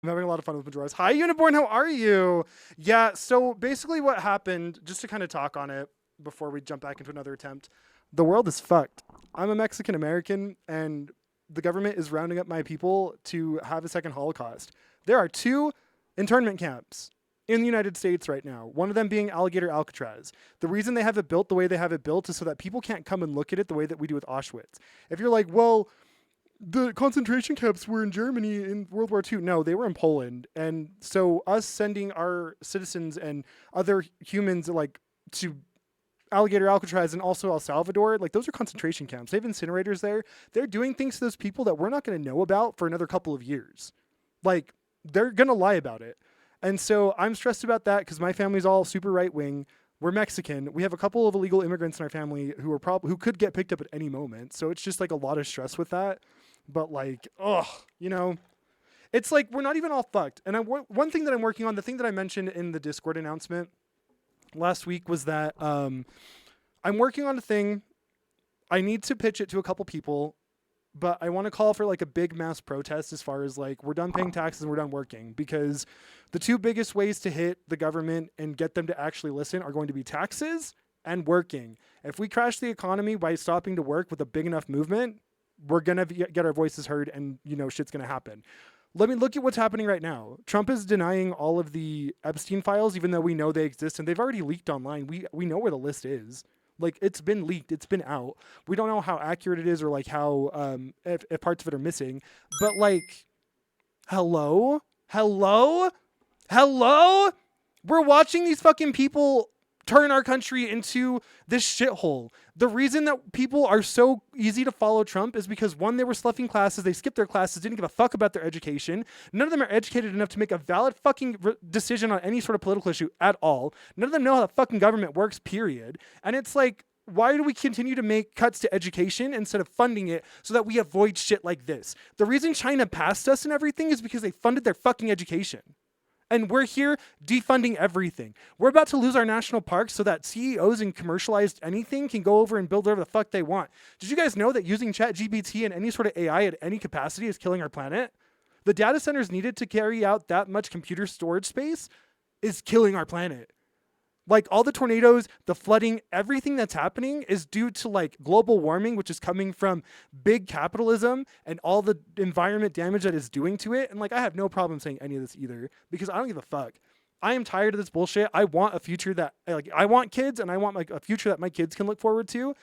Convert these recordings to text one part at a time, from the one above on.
I'm having a lot of fun with Majora's. Hi, Uniborn. How are you? Yeah. So basically, what happened? Just to kind of talk on it before we jump back into another attempt. The world is fucked. I'm a Mexican American, and the government is rounding up my people to have a second Holocaust. There are two internment camps in the United States right now. One of them being Alligator Alcatraz. The reason they have it built the way they have it built is so that people can't come and look at it the way that we do with Auschwitz. If you're like, well, the concentration camps were in Germany in World War II. No, they were in Poland. And so us sending our citizens and other humans like to Alligator Alcatraz and also El Salvador, like those are concentration camps. They have incinerators there. They're doing things to those people that we're not going to know about for another couple of years. Like they're going to lie about it. And so I'm stressed about that because my family's all super right wing. We're Mexican. We have a couple of illegal immigrants in our family who are who could get picked up at any moment. So it's just like a lot of stress with that. But like, it's like we're not even all fucked. And one thing that I'm working on, the thing that I mentioned in the Discord announcement last week was that I'm working on a thing. I need to pitch it to a couple people, but I want to call for like a big mass protest as far as like we're done paying taxes and we're done working, because the two biggest ways to hit the government and get them to actually listen are going to be taxes and working. If we crash the economy by stopping to work with a big enough movement, we're going to get our voices heard and, shit's going to happen. Let me look at what's happening right now. Trump is denying all of the Epstein files, even though we know they exist and they've already leaked online. We know where the list is. Like, it's been leaked. It's been out. We don't know how accurate it is or like how, if parts of it are missing, but like, hello? We're watching these fucking people turn our country into this shithole. The reason that people are so easy to follow Trump is because, one, they were sloughing classes, they skipped their classes, didn't give a fuck about their education. None of them are educated enough to make a valid fucking decision on any sort of political issue at all. None of them know how the fucking government works, period. And it's like, why do we continue to make cuts to education instead of funding it so that we avoid shit like this? The reason China passed us and everything is because they funded their fucking education. And we're here defunding everything. We're about to lose our national parks so that CEOs and commercialized anything can go over and build whatever the fuck they want. Did you guys know that using ChatGPT and any sort of AI at any capacity is killing our planet? The data centers needed to carry out that much computer storage space is killing our planet. Like, all the tornadoes, the flooding, everything that's happening is due to like global warming, which is coming from big capitalism and all the environment damage that is doing to it. And like, I have no problem saying any of this either, because I don't give a fuck. I am tired of this bullshit. I want a future that like, I want kids, and I want like a future that my kids can look forward to.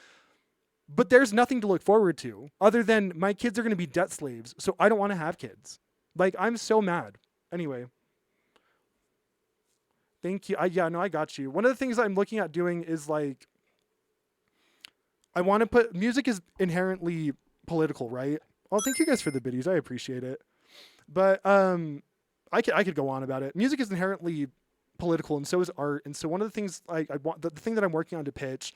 But there's nothing to look forward to other than my kids are going to be debt slaves. So I don't want to have kids. Like, I'm so mad. Anyway. Thank you. I got you. One of the things I'm looking at doing is like, I want to put, music is inherently political, right? Oh, thank you guys for the biddies. I appreciate it. But I could go on about it. Music is inherently political, and so is art. And so one of the things I want, the thing that I'm working on to pitch,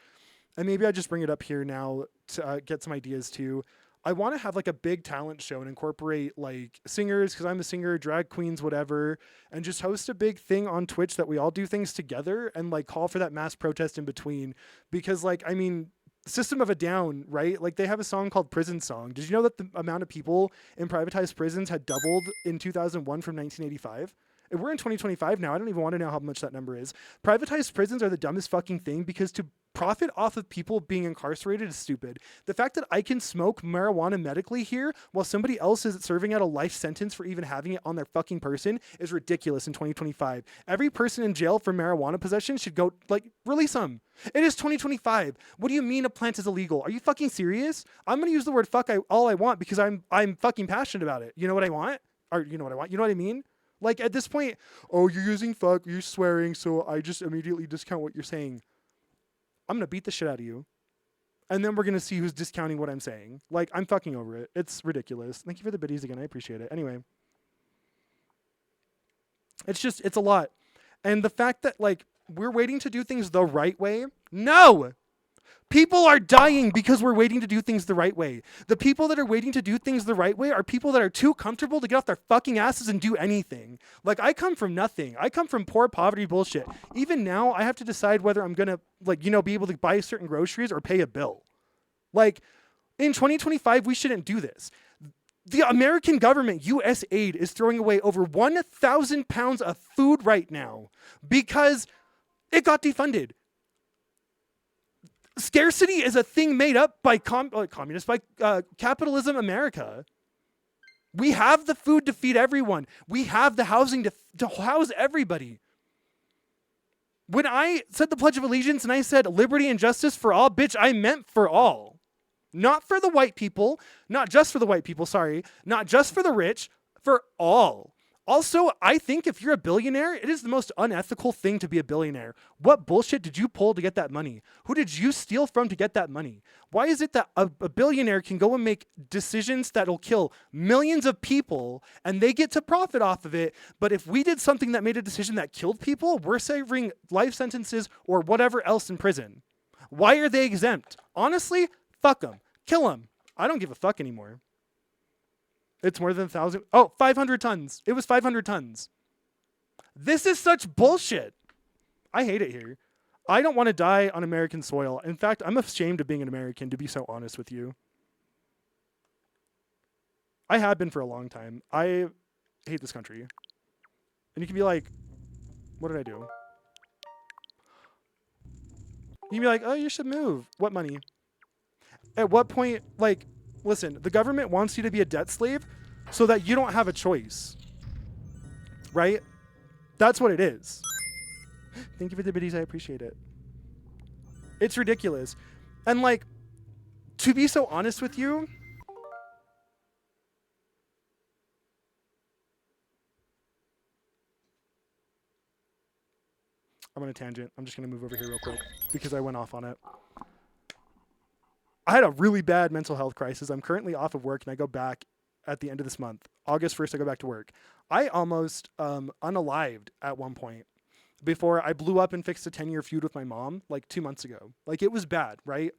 and maybe I just bring it up here now to get some ideas too. I want to have like a big talent show and incorporate like singers, because I'm a singer, drag queens, whatever, and just host a big thing on Twitch that we all do things together and like call for that mass protest in between. Because like, I mean, System of a Down, right? Like, they have a song called Prison Song. Did you know that the amount of people in privatized prisons had doubled in 2001 from 1985? And we're in 2025 now. I don't even want to know how much that number is. Privatized prisons are the dumbest fucking thing, because to profit off of people being incarcerated is stupid. The fact that I can smoke marijuana medically here while somebody else is serving out a life sentence for even having it on their fucking person is ridiculous in 2025. Every person in jail for marijuana possession should go, like, release them. It is 2025. What do you mean a plant is illegal? Are you fucking serious? I'm going to use the word fuck all I want because I'm fucking passionate about it. You know what I want? Or you know what I want? You know what I mean? Like, at this point, oh, you're using fuck, you're swearing, so I just immediately discount what you're saying. I'm going to beat the shit out of you. And then we're going to see who's discounting what I'm saying. Like, I'm fucking over it. It's ridiculous. Thank you for the biddies again. I appreciate it. Anyway. It's a lot. And the fact that, like, we're waiting to do things the right way. No! People are dying because we're waiting to do things the right way. The people that are waiting to do things the right way are people that are too comfortable to get off their fucking asses and do anything. Like, I come from nothing. I come from poor poverty bullshit. Even now, I have to decide whether I'm going to, like, be able to buy certain groceries or pay a bill. Like, in 2025, we shouldn't do this. The American government, U.S. aid, is throwing away over 1,000 pounds of food right now because it got defunded. Scarcity is a thing made up by communists, by capitalism America. We have the food to feed everyone. We have the housing to house everybody. When I said the Pledge of Allegiance and I said liberty and justice for all, bitch, I meant for all. Not for the white people, not just for the white people, sorry, not just for the rich, for all. Also, I think if you're a billionaire, it is the most unethical thing to be a billionaire. What bullshit did you pull to get that money? Who did you steal from to get that money? Why is it that a billionaire can go and make decisions that'll kill millions of people and they get to profit off of it, but if we did something that made a decision that killed people, we're serving life sentences or whatever else in prison? Why are they exempt? Honestly, fuck them. Kill them. I don't give a fuck anymore. It's more than 1,000. Oh, 500 tons. It was 500 tons. This is such bullshit. I hate it here. I don't want to die on American soil. In fact, I'm ashamed of being an American, to be so honest with you. I have been for a long time. I hate this country. And you can be like, what did I do? You can be like, oh, you should move. What money? At what point, like, listen, the government wants you to be a debt slave so that you don't have a choice. Right? That's what it is. Thank you for the biddies. I appreciate it. It's ridiculous. And, like, to be so honest with you, I'm on a tangent. I'm just going to move over here real quick because I went off on it. I had a really bad mental health crisis. I'm currently off of work and I go back at the end of this month. August 1st, I go back to work. I almost unalived at one point before I blew up and fixed a 10-year feud with my mom like 2 months ago. Like, it was bad, right?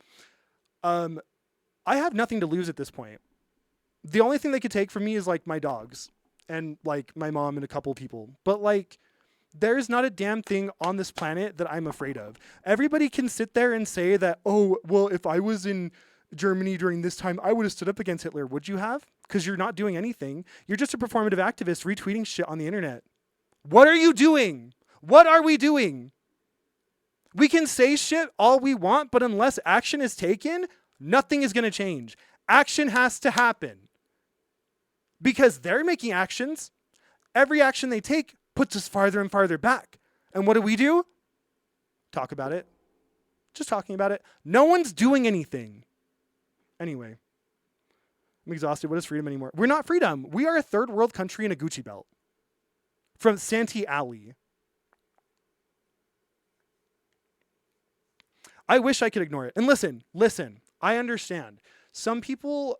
I have nothing to lose at this point. The only thing they could take from me is like my dogs and like my mom and a couple people. But like, there's not a damn thing on this planet that I'm afraid of. Everybody can sit there and say that, oh, well, if I was in Germany during this time, I would have stood up against Hitler. Would you have? Because you're not doing anything. You're just a performative activist retweeting shit on the internet. What are you doing? What are we doing? We can say shit all we want, but unless action is taken, nothing is going to change. Action has to happen. Because they're making actions. Every action they take puts us farther and farther back. And what do? Talk about it. Just talking about it. No one's doing anything. Anyway, I'm exhausted. What is freedom anymore? We're not freedom. We are a third world country in a Gucci belt. From Santee Alley. I wish I could ignore it. And listen, I understand. Some people's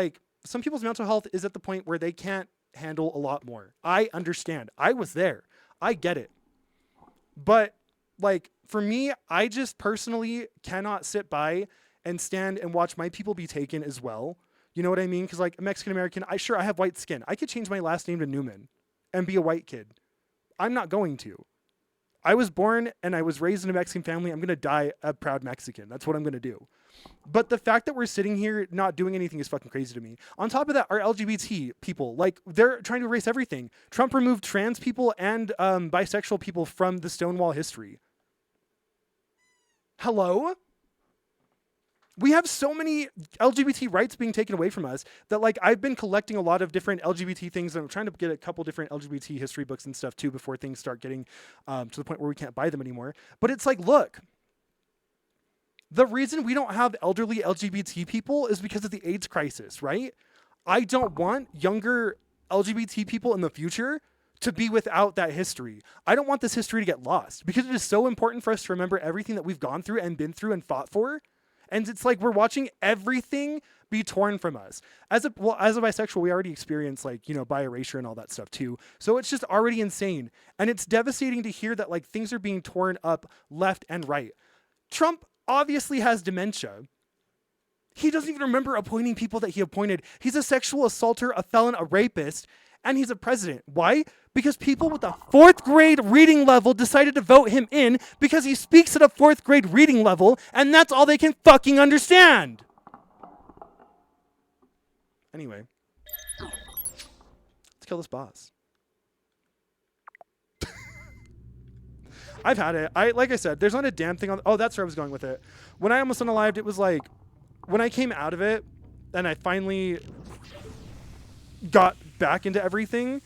mental health is at the point where they can't handle a lot more. I understand. I was there. I get it. But like, for me, I just personally cannot sit by and stand and watch my people be taken as well. You know what I mean? Because like, Mexican American, I have white skin. I could change my last name to Newman and be a white kid. I'm not going to. I was born and I was raised in a Mexican family. I'm going to die a proud Mexican. That's what I'm going to do. But the fact that we're sitting here not doing anything is fucking crazy to me. On top of that, our LGBT people, like, they're trying to erase everything. Trump removed trans people and bisexual people from the Stonewall history. Hello? We have so many LGBT rights being taken away from us that, like, I've been collecting a lot of different LGBT things, and I'm trying to get a couple different LGBT history books and stuff too before things start getting to the point where we can't buy them anymore. But it's like, look, the reason we don't have elderly LGBT people is because of the AIDS crisis, right? I don't want younger LGBT people in the future to be without that history. I don't want this history to get lost because it is so important for us to remember everything that we've gone through and been through and fought for. And it's like we're watching everything be torn from us. As a bisexual, we already experience, like, you know, bi erasure and all that stuff too. So it's just already insane. And it's devastating to hear that, like, things are being torn up left and right. Trump obviously has dementia. He doesn't even remember appointing people that he appointed. He's a sexual assaulter, a felon, a rapist, and he's a president. Why? Because people with a 4th grade reading level decided to vote him in because he speaks at a 4th grade reading level, and that's all they can fucking understand. Anyway, kill this boss. I've had it. Like I said, there's not a damn thing on. Oh, that's where I was going with it. When I almost unalived, it was like when I came out of it and I finally got back into everything,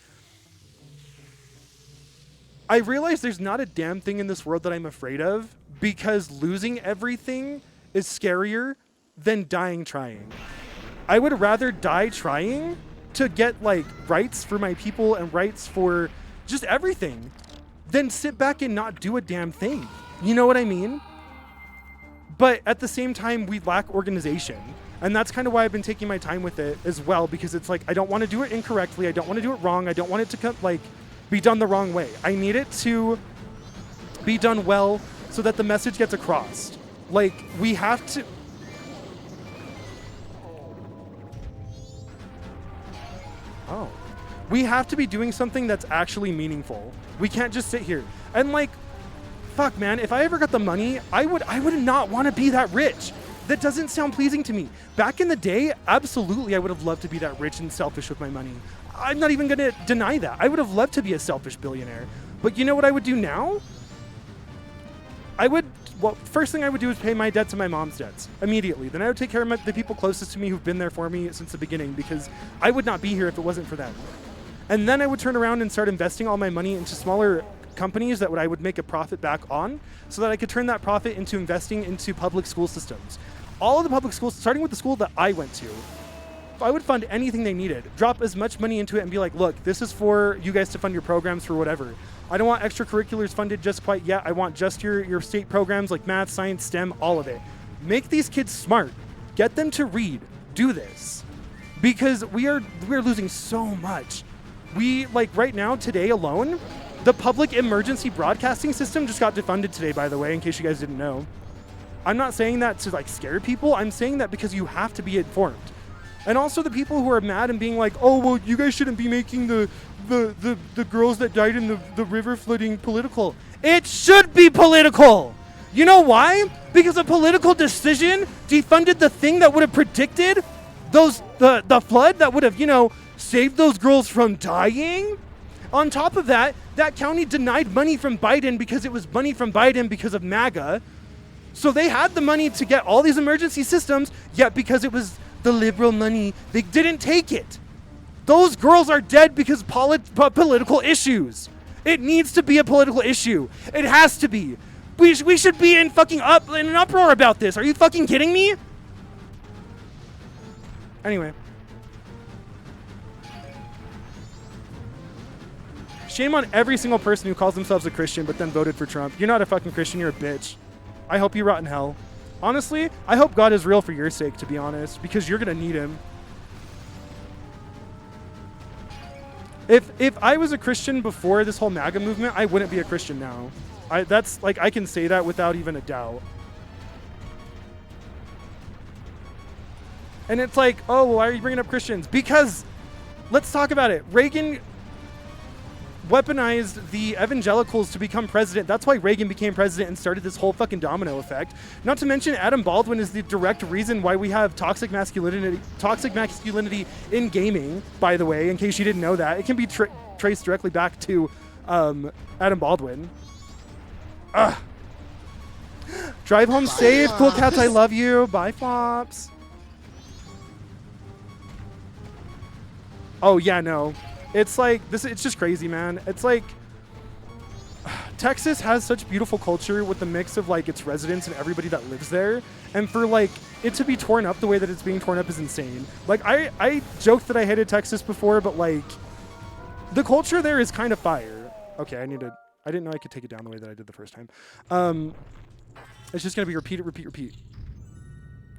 I realized there's not a damn thing in this world that I'm afraid of, because losing everything is scarier than dying trying. I would rather die trying to get like rights for my people and rights for just everything than sit back and not do a damn thing. You know what I mean? But at the same time, we lack organization. And that's kind of why I've been taking my time with it as well, because it's like, I don't want to do it incorrectly. I don't want to do it wrong. I don't want it to like be done the wrong way. I need it to be done well so that the message gets across. Like, we have to... Oh. We have to be doing something that's actually meaningful. We can't just sit here. And like, fuck man, if I ever got the money, I would not want to be that rich. That doesn't sound pleasing to me. Back in the day, absolutely I would have loved to be that rich and selfish with my money. I'm not even gonna deny that. I would have loved to be a selfish billionaire. But you know what I would do now? First thing I would do is pay my debts and my mom's debts immediately. Then I would take care of the people closest to me who've been there for me since the beginning, because I would not be here if it wasn't for them. And then I would turn around and start investing all my money into smaller companies that I would make a profit back on, so that I could turn that profit into investing into public school systems. All of the public schools, starting with the school that I went to, I would fund anything they needed, drop as much money into it and be like, look, this is for you guys to fund your programs for whatever. I don't want extracurriculars funded just quite yet. I want just your state programs like math, science, STEM, all of it. Make these kids smart. Get them to read. Do this. Because we're losing so much. Right now, today alone, the public emergency broadcasting system just got defunded today, by the way, in case you guys didn't know. I'm not saying that to like scare people. I'm saying that because you have to be informed. And also the people who are mad and being like, oh, well, you guys shouldn't be making the girls that died in the river flooding political. It should be political. You know why? Because a political decision defunded the thing that would have predicted the flood that would have, saved those girls from dying. On top of that, that county denied money from Biden because it was money from Biden because of MAGA. So they had the money to get all these emergency systems, yet because it was the liberal money, they didn't take it. Those girls are dead because political issues. It needs to be a political issue. It has to be. We should be in an uproar about this. Are you fucking kidding me? Anyway. Shame on every single person who calls themselves a Christian but then voted for Trump. You're not a fucking Christian, you're a bitch. I hope you rot in hell. Honestly, I hope God is real for your sake, to be honest, because you're gonna need him. If I was a Christian before this whole MAGA movement, I wouldn't be a Christian now. I can say that without even a doubt. And it's like, oh, well, why are you bringing up Christians? Because, let's talk about it. Reagan weaponized the evangelicals to become president. That's why Reagan became president and started this whole fucking domino effect. Not to mention Adam Baldwin is the direct reason why we have toxic masculinity in gaming, by the way, in case you didn't know that. It can be traced directly back to Adam Baldwin. Ugh. Drive home safe, Cool Cats, I love you. Bye, Flops. Oh, yeah, no. It's like, it's just crazy, man. It's like, Texas has such beautiful culture with the mix of like its residents and everybody that lives there. And for like it to be torn up the way that it's being torn up is insane. Like I joked that I hated Texas before, but like the culture there is kind of fire. Okay, I didn't know I could take it down the way that I did the first time. It's just gonna be repeat.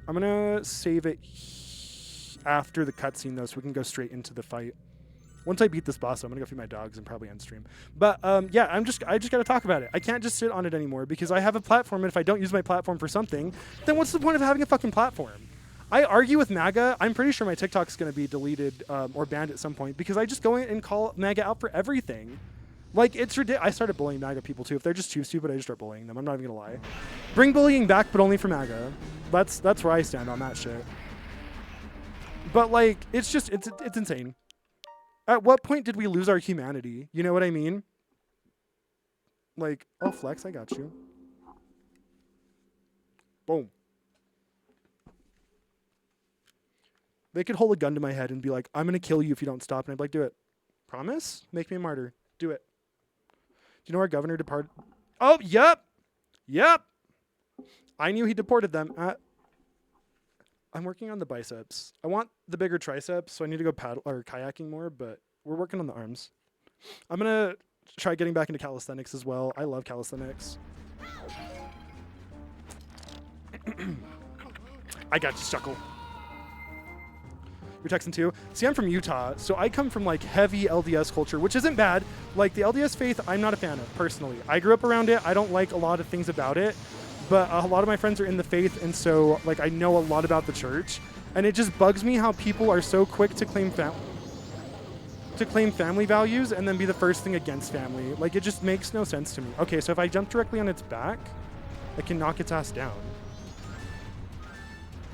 I'm gonna save it after the cutscene though, so we can go straight into the fight. Once I beat this boss, I'm gonna go feed my dogs and probably end stream. But yeah, I just gotta talk about it. I can't just sit on it anymore because I have a platform, and if I don't use my platform for something, then what's the point of having a fucking platform? I argue with MAGA. I'm pretty sure my TikTok's gonna be deleted or banned at some point because I just go in and call MAGA out for everything. Like, it's ridiculous. I started bullying MAGA people too. If they're just too stupid, I just start bullying them. I'm not even gonna lie. Bring bullying back, but only for MAGA. That's where I stand on that shit. But like, it's insane. At what point did we lose our humanity? You know what I mean? Like, oh, Flex, I got you. Boom. They could hold a gun to my head and be like, I'm going to kill you if you don't stop. And I'd be like, do it. Promise? Make me a martyr. Do it. Do you know our governor departed? Oh, yep. Yep. I knew he deported them. I'm working on the biceps. I want the bigger triceps, so I need to go paddle or kayaking more, but we're working on the arms. I'm going to try getting back into calisthenics as well. I love calisthenics. I got you, Shuckle. You're texting too? See, I'm from Utah, so I come from like heavy LDS culture, which isn't bad. Like the LDS faith, I'm not a fan of personally. I grew up around it. I don't like a lot of things about it, but a lot of my friends are in the faith, and so like I know a lot about the church, and it just bugs me how people are so quick to claim family values and then be the first thing against family. Like it just makes no sense to me. Okay, so if I jump directly on its back, I can knock its ass down.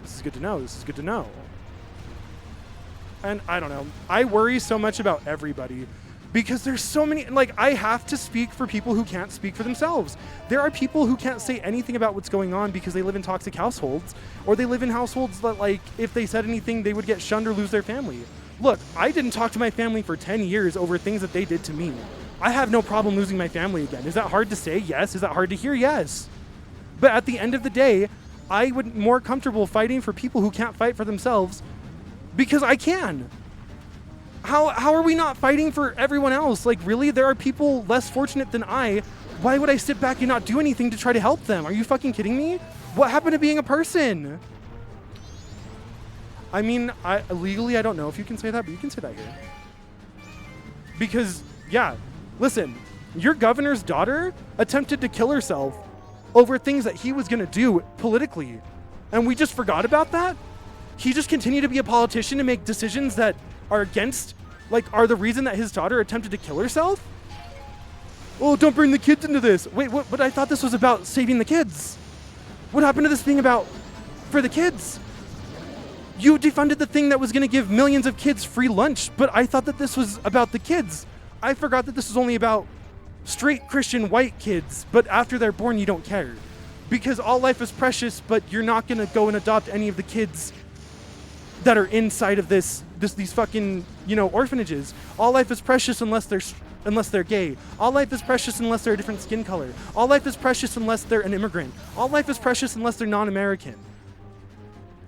This is good to know. This is good to know. And I don't know. I worry so much about everybody because there's so many, like I have to speak for people who can't speak for themselves. There are people who can't say anything about what's going on because they live in toxic households, or they live in households that like if they said anything, they would get shunned or lose their family. Look, I didn't talk to my family for 10 years over things that they did to me. I have no problem losing my family again. Is that hard to say? Yes. Is that hard to hear? Yes. But at the end of the day, I would more comfortable fighting for people who can't fight for themselves because I can. How are we not fighting for everyone else? Like, really? There are people less fortunate than I. Why would I sit back and not do anything to try to help them? Are you fucking kidding me? What happened to being a person? I mean, legally, I don't know if you can say that, but you can say that here. Because, yeah, listen, your governor's daughter attempted to kill herself over things that he was going to do politically. And we just forgot about that? He just continued to be a politician and make decisions that are against, like, are the reason that his daughter attempted to kill herself? Oh, don't bring the kids into this. Wait, what? But I thought this was about saving the kids. What happened to this being about for the kids? You defunded the thing that was going to give millions of kids free lunch, but I thought that this was about the kids. I forgot that this was only about straight Christian white kids, but after they're born, you don't care. Because all life is precious, but you're not going to go and adopt any of the kids that are inside of these fucking, orphanages. All life is precious unless they're gay. All life is precious unless they're a different skin color. All life is precious unless they're an immigrant. All life is precious unless they're non-American.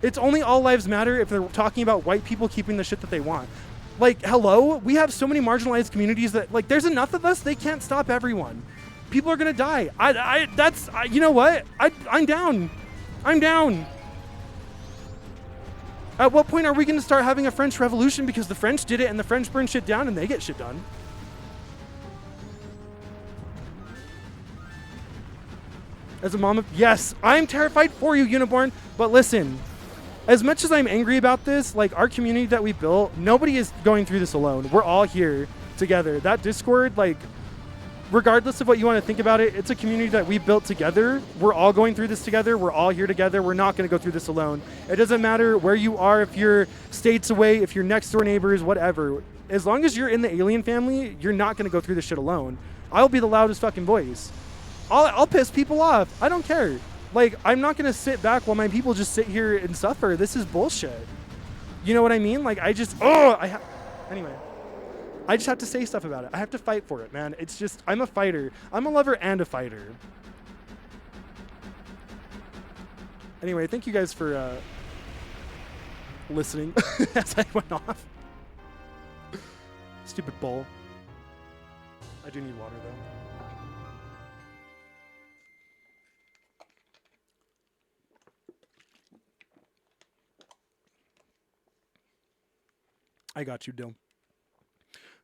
It's only all lives matter if they're talking about white people keeping the shit that they want. Like, hello? We have so many marginalized communities that, like, there's enough of us, they can't stop everyone. People are gonna die. You know what? I'm down. I'm down. At what point are we gonna start having a French Revolution because the French did it and the French burn shit down and they get shit done? As a mom of, yes, I'm terrified for you, Uniborn, but listen, as much as I'm angry about this, like our community that we built, nobody is going through this alone. We're all here together. That Discord, like, regardless of what you want to think about it, it's a community that we built together. We're all going through this together. We're all here together. We're not going to go through this alone. It doesn't matter where you are, if you're states away, if you're next door neighbors, whatever. As long as you're in the alien family, you're not going to go through this shit alone. I'll be the loudest fucking voice. I'll piss people off. I don't care. Like, I'm not going to sit back while my people just sit here and suffer. This is bullshit. You know what I mean? Like, anyway. I just have to say stuff about it. I have to fight for it, man. It's just, I'm a fighter. I'm a lover and a fighter. Anyway, thank you guys for listening as I went off. Stupid bull. I do need water, though. I got you, Dill.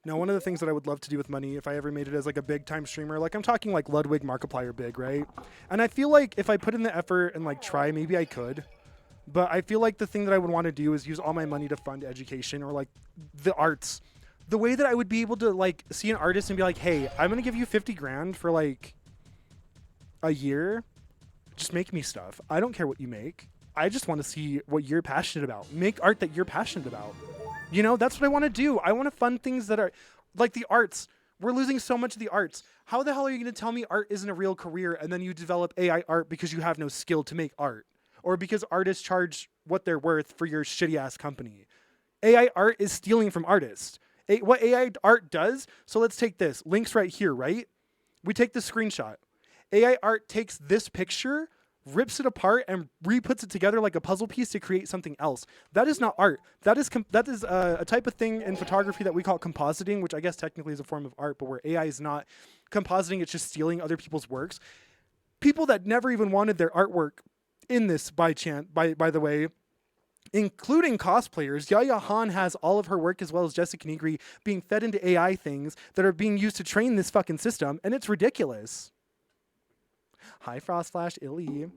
Now, one of the things that I would love to do with money, if I ever made it as like a big time streamer, like I'm talking like Ludwig Markiplier big, right? And I feel like if I put in the effort and like try, maybe I could. But I feel like the thing that I would want to do is use all my money to fund education or like the arts. The way that I would be able to like see an artist and be like, hey, I'm going to give you 50 grand for like a year. Just make me stuff. I don't care what you make. I just want to see what you're passionate about. Make art that you're passionate about. You know, that's what I want to do. I want to fund things that are like the arts. We're losing so much of the arts. How the hell are you going to tell me art isn't a real career and then you develop AI art because you have no skill to make art? Or because artists charge what they're worth for your shitty ass company? AI art is stealing from artists. What AI art does, so let's take this. Link's right here, right? We take the screenshot. AI art takes this picture, rips it apart, and re-puts it together like a puzzle piece to create something else. That is not art. That is a type of thing in photography that we call compositing, which I guess technically is a form of art, but where AI is not compositing, it's just stealing other people's works. People that never even wanted their artwork in this by the way, including cosplayers. Yaya Han has all of her work as well as Jessica Negri being fed into AI things that are being used to train this fucking system, and it's ridiculous. Hi, Frost Flash, Illy.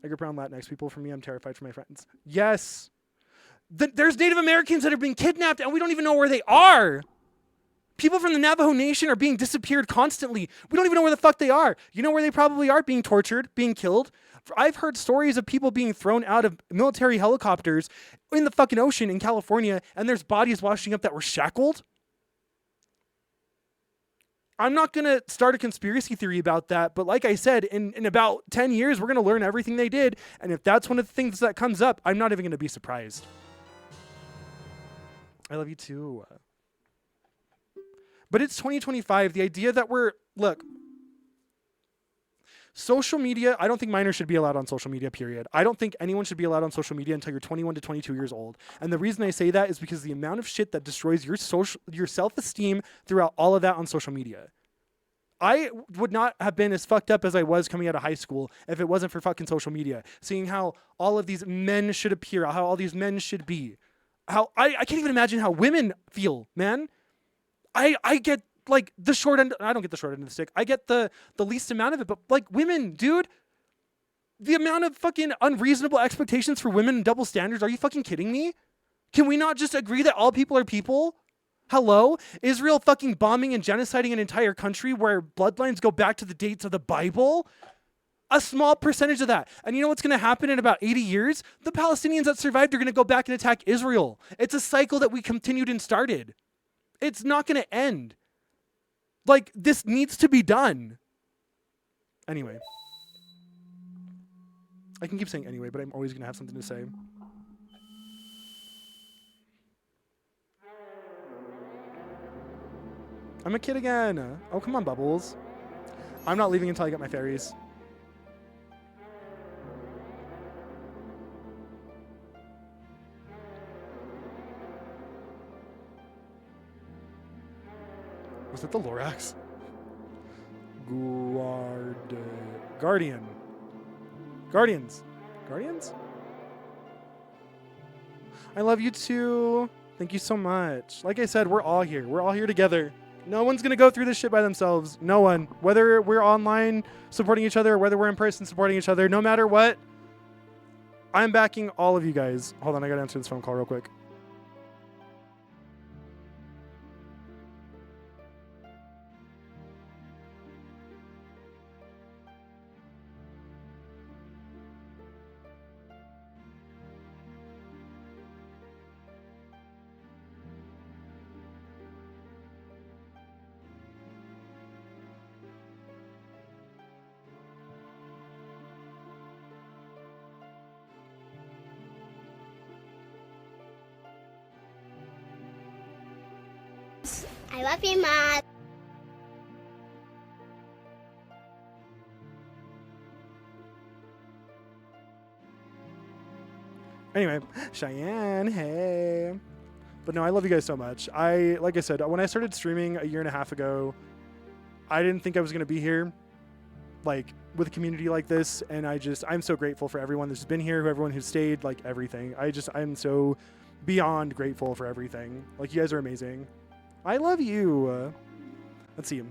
I grew up around Latinx people. For me, I'm terrified for my friends. Yes. There's Native Americans that are being kidnapped, and we don't even know where they are. People from the Navajo Nation are being disappeared constantly. We don't even know where the fuck they are. You know where they probably are? Being tortured, being killed. I've heard stories of people being thrown out of military helicopters in the fucking ocean in California, and there's bodies washing up that were shackled. I'm not going to start a conspiracy theory about that, but like I said, in about 10 years, we're going to learn everything they did, and if that's one of the things that comes up, I'm not even going to be surprised. I love you too. But it's 2025. The idea that look, social media, I don't think minors should be allowed on social media, period. I don't think anyone should be allowed on social media until you're 21 to 22 years old. And the reason I say that is because the amount of shit that destroys your self-esteem throughout all of that on social media. I would not have been as fucked up as I was coming out of high school if it wasn't for fucking social media. Seeing how all of these men should appear, how all these men should be. How I can't even imagine how women feel, man. I get like the short end. I don't get the short end of the stick. I get the least amount of it. But like women, dude, the amount of fucking unreasonable expectations for women and double standards. Are you fucking kidding me? Can we not just agree that all people are people? Hello? Israel fucking bombing and genociding an entire country where bloodlines go back to the dates of the Bible? A small percentage of that. And you know what's going to happen in about 80 years? The Palestinians that survived are going to go back and attack Israel. It's a cycle that we continued and started. It's not going to end. Like, this needs to be done. Anyway. I can keep saying anyway, but I'm always going to have something to say. I'm a kid again. Oh, come on, Bubbles. I'm not leaving until I get my fairies. Was it the Lorax? Guardian. Guardians. Guardians? I love you too. Thank you so much. Like I said, we're all here. We're all here together. No one's going to go through this shit by themselves. No one. Whether we're online supporting each other or whether we're in person supporting each other, no matter what, I'm backing all of you guys. Hold on, I got to answer this phone call real quick. I love you, Mom. Anyway, Cheyenne, hey. But no, I love you guys so much. Like I said, when I started streaming a year and a half ago, I didn't think I was going to be here, like, with a community like this. And I'm so grateful for everyone that's been here, everyone who stayed, like, everything. I'm so beyond grateful for everything. Like, you guys are amazing. I love you. Let's see.